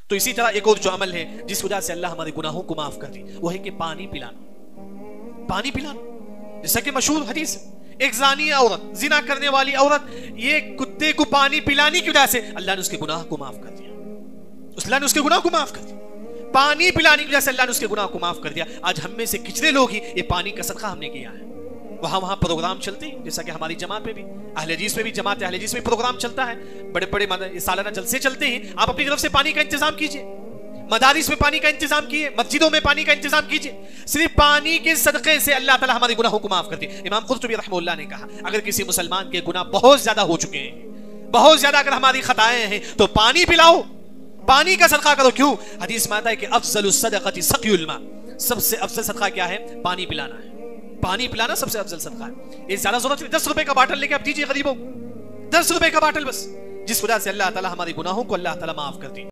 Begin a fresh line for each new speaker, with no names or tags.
तो इसी तरह एक और जो अमल है जिस वजह से अल्लाह हमारे गुनाहों को माफ कर दी, वो है कि पानी पिलाना। पानी पिलाना, जैसा कि मशहूर हदीस, एक जानी औरत, जिना करने वाली औरत, ये कुत्ते को पानी पिलाने की वजह से अल्लाह ने उसके गुनाह को माफ कर दिया। अल्लाह ने उसके गुनाह को माफ कर दिया। पानी पिलाने की वजह से अल्लाह ने उसके गुनाह को माफ कर दिया। आज हम में से कितने लोग ही ये पानी का सदका हमने किया है। वहां प्रोग्राम चलते हैं, जैसा कि हमारी जमात पे भी, अहले हदीस में भी, जमात अहले हदीस में प्रोग्राम चलता है, बड़े बड़े सालाना जलसे चलते हैं। आप अपनी तरफ से पानी का इंतजाम कीजिए, मदारिस में पानी का इंतजाम कीजिए, मस्जिदों में पानी का इंतजाम कीजिए। सिर्फ पानी के सदके से अल्लाह ताला हमारे गुनाहों को माफ करती है। इमाम कुर्तुबी रहमतुल्लाह ने कहा, अगर किसी मुसलमान के गुनाह बहुत ज्यादा हो चुके हैं, बहुत ज्यादा अगर हमारी खताएं हैं, तो पानी पिलाओ, पानी का सदका करो। क्यों? हदीस में आता है कि अफजलुस सदक़ति सक़युल मा, सबसे अफजल सदका क्या है? पानी पिलाना है। पानी पिलाना सबसे अफजल सदका है। ये ज्यादा जरूरत नहीं, 10 रुपए का बाटल लेके आप दीजिए गरीबों को, 10 रुपए का बाटल बस, जिस वजह से अल्लाह ताला हमारे गुनाहों को अल्लाह ताला माफ कर दी।